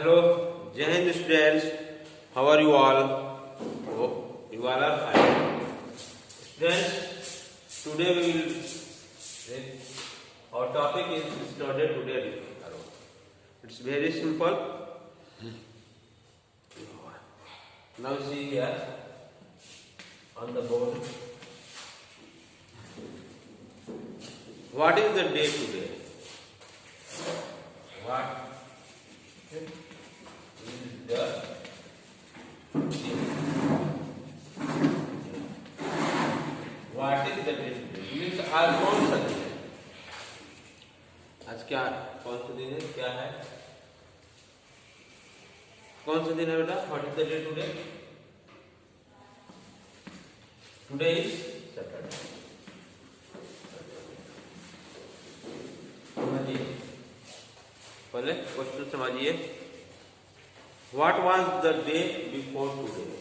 Hello, Jai Hind students. How are you all? Hope you all are fine. Students, today we will. Our topic is study today. It's very simple. Now see here on the board. What is the day today? What is the day? What is the day today? Means आज कौन सा दिन है? आज क्या कौन सा दिन है? क्या है? कौन सा दिन है बेटा? What is the day today? Today is Saturday. समझिए, पहले क्वेश्चन समझिए. What was the day before today?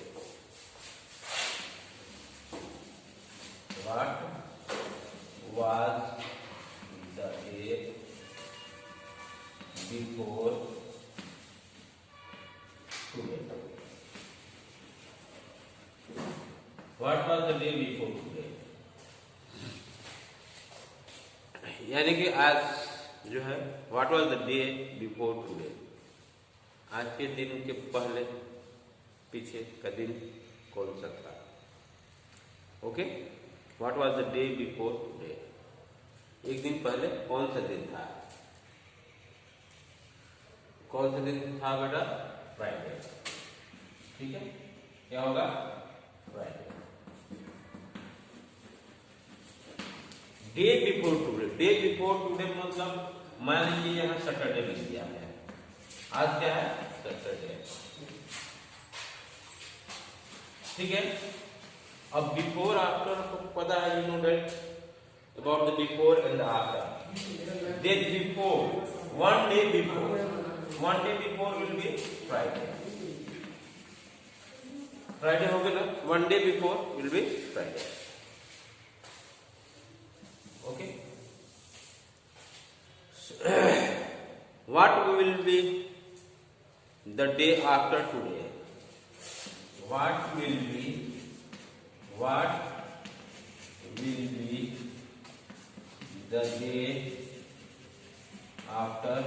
What was the day before today? What was the day before today? यानी कि आज जो है what was the day before today, आज के दिन के पहले पीछे का दिन कौन सा था. Okay, what was the day before today, एक दिन पहले कौन सा दिन था. कौन सा दिन था बेटा? फ्राइडे. ठीक है, क्या होगा? Friday. Day before today, day before today मतलब मान लीजिए यहाँ सैटरडे लिख दिया है. आज क्या है? सैटरडे. ठीक है. अब बिफोर आफ्टर आपको पता है, you know that about the before and the after. Day before, one day before will be Friday. Friday हो गया ना. One day before will be Friday. Okay. What will be the day after today? What will be the day after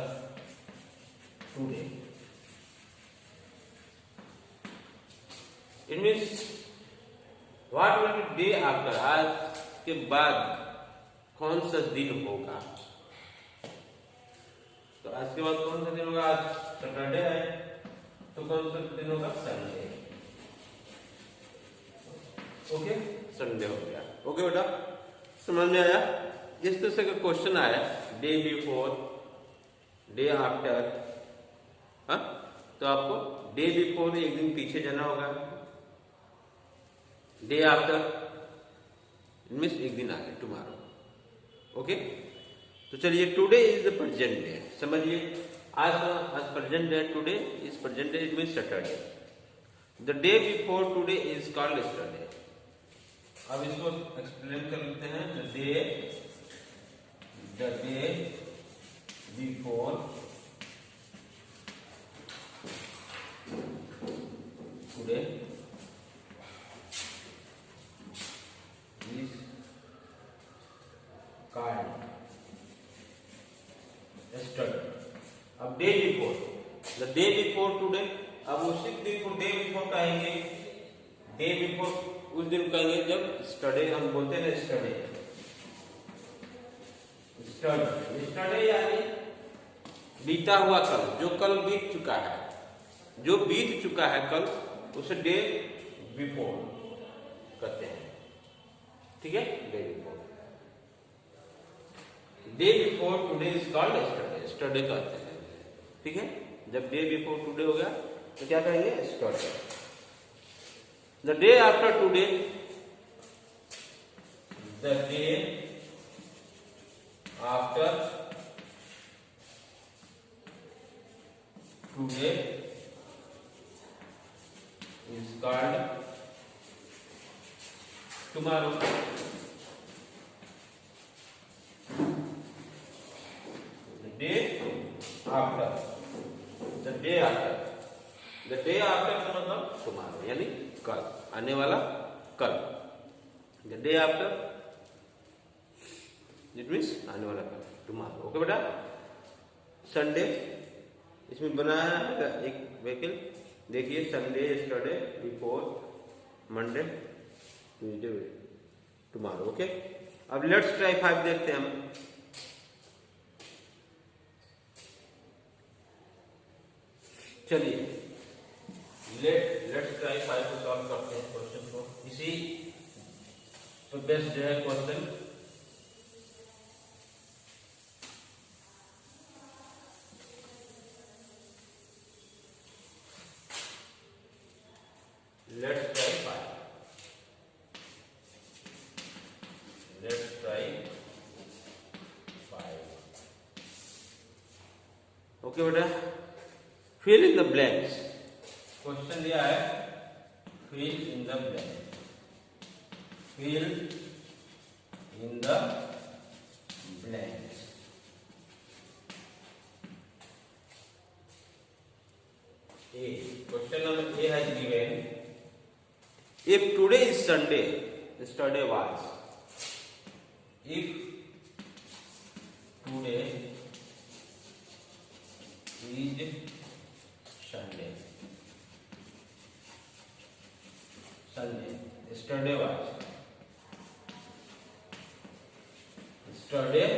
today? It means what will be day after, आज के बाद कौन सा दिन होगा. तो आज के बाद कौन सा दिन होगा? आज सैटरडे है, तो कौन सा दिन होगा? संडे. ओके, संडे हो गया. ओके बेटा, समझ में आया? इस तरह से का क्वेश्चन आया, डे बिफोर, डे आफ्टर. हाँ, तो आपको डे बिफोर एक दिन पीछे जाना होगा, डे आफ्टर मीन्स एक दिन आगे, टुमारो. ओके, तो चलिए, today is the present day. समझिए, आज present day, today is present day, it means Saturday. The day before today is called yesterday. अब इसको एक्सप्लेन कर लेते हैं. The day before today is called yesterday. अब day before, the day before today, अब उसी दिन को डे बिफोर कहेंगे. डे बिफोर उस दिन कहेंगे जब स्टडे, हम बोलते हैं स्टडे. स्टडे यानी बीता हुआ कल, जो कल बीत चुका है, जो बीत चुका है कल, उसे डे बिफोर कहते हैं. ठीक है, day before. Day before today is called yesterday. Yesterday कहते हैं. ठीक है, जब डे बिफोर टुडे हो गया तो क्या कहेंगे? Yesterday. The day after today, the day after today is called tomorrow. day after, the day after. The day after का मतलब टुमारो, यानी कल, आने वाला कल। The day after it means आने वाला कल, टुमारो। ओके बेटा। संडे, इसमें बनाया है एक व्हीकल, देखिए Sunday, yesterday, before, Monday, Tuesday, tomorrow. Okay. अब लेट्स ट्राई 5 देखते हैं हम। चलिए लेट्स ट्राई 5 को सॉल्व करते हैं क्वेश्चन को। इसी तो बेस्ट जो है question, let's try 5, let's try 5। Okay बेटा। Fill in the blanks, question दिया है fill in the blank, fill in the blanks. A, question number A has given, if today is Sunday, yesterday was, if today is Sunday, Sunday, yesterday was, yesterday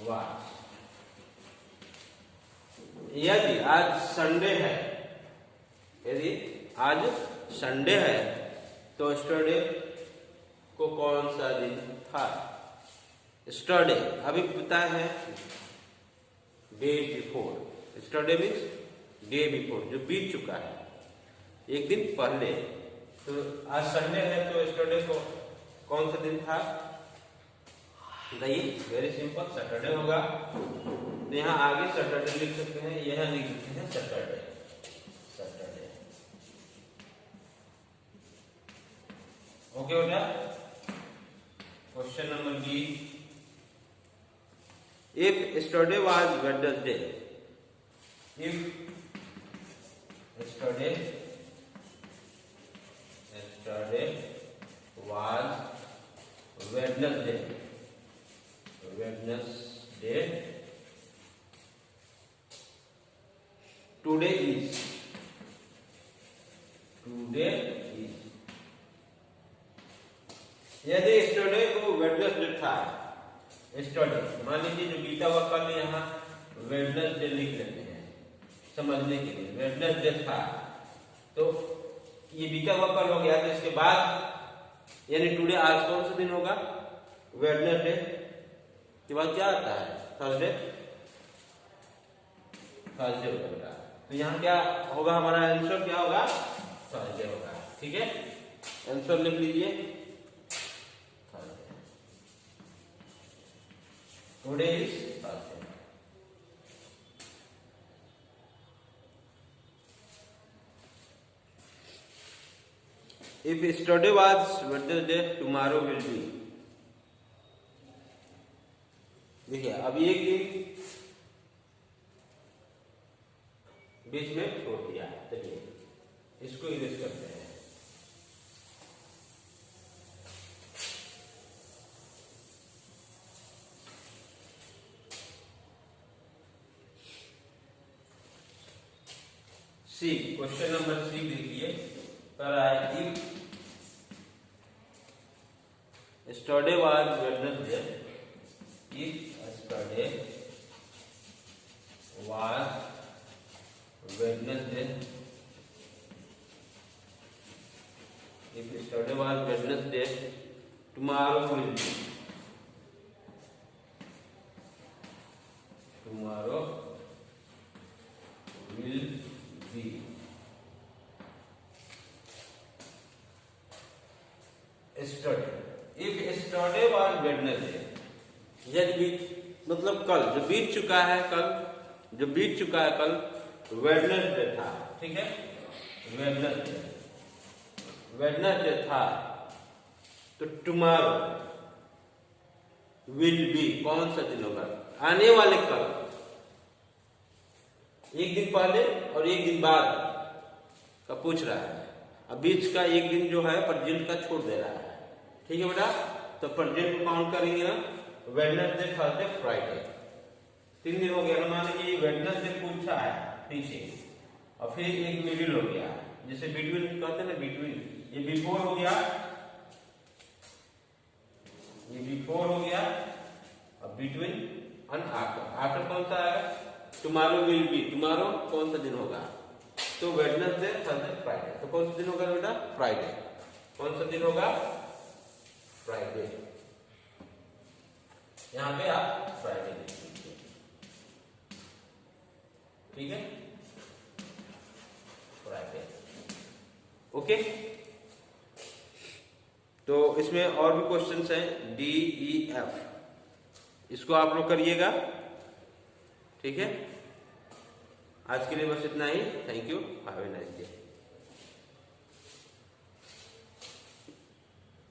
was। यदि आज Sunday है, यदि आज Sunday है तो yesterday को कौन सा दिन था? यस्टरडे अभी पता है day before, yesterday means day before, जो बीत चुका है एक दिन पहले। तो आज संडे है तो यस्टरडे को कौन सा दिन था? बताइए। वेरी सिंपल, सैटरडे होगा। तो यहाँ आगे सैटरडे लिख सकते हैं, यहाँ लिख सकते हैं सैटरडे, सैटरडे। ओके बेटा। Question number B, if yesterday was Wednesday, if yesterday was Wednesday, Wednesday, today is, today is. यदि यस्टरडे को वेडनेसडे था, यस्टरडे मान लीजिए जो बीता हुआ कल यहाँ वेडनेसडे लिख लेते हैं समझने के लिए, वेडनेसडे था तो ये बीता हुआ कल हो गया। तो इसके बाद यानी टुडे आज कौन सा दिन होगा? वेडनेसडे के बाद क्या आता है? थर्सडे, थर्सडे होगा बेटा। तो यहाँ क्या होगा? हमारा आंसर क्या होगा? थर्सडे होगा। ठीक है, आंसर लिख लीजिए Thursday, today is Thursday. If yesterday was Wednesday, tomorrow will be। देखिए अब एक दिन बीच में छोड़ दिया है, चलिए इसको इरेज करते हैं। सी, क्वेश्चन नंबर सी देखिए, पर आए if yesterday was Wednesday, if yesterday was Wednesday, if yesterday was Wednesday, tomorrow will be, tomorrow will be। yesterday, if yesterday was Wednesday, यदि मतलब कल जो बीत चुका है, कल जो बीत चुका है कल वेडनेसडे था। ठीक है, वेडनेसडे, वेडनेसडे था तो टुमारो विल बी कौन सा दिन होगा? आने वाले कल, एक दिन पहले और एक दिन बाद का पूछ रहा है। अब बीच का एक दिन जो है प्रेजेंट का छोड़ दे रहा है। ठीक है बेटा, तो प्रेजेंट को काउंट करेंगे ना, वेडनेसडे, थर्सडे, फ्राइडे, 3 दिन हो गया ना। मान लीजिए वेडनेसडे पूछा है पीछे, और फिर एक मिडिल हो गया, जैसे बिटवीन कहते हैं ना, बिटवीन, ये बिफोर हो गया, ये बिफोर हो गया, अब बिटवीन एंड आफ्टर। आफ्टर कौन सा आएगा, टुमारो विल बी, टुमारो कौन सा दिन होगा, तो वेडनेसडे, थर्सडे, फ्राइडे, तो कौन सा दिन होगा बेटा, फ्राइडे। कौन सा दिन होगा, फ्राइडे। यहां पे आप फ्राइडे लिख दीजिए। ठीक है, फ्राइडे। ओके, तो इसमें और भी क्वेश्चंस हैं, डी ई एफ, इसको आप लोग करिएगा। ठीक है, आज के लिए बस इतना ही। Thank you, have a nice day.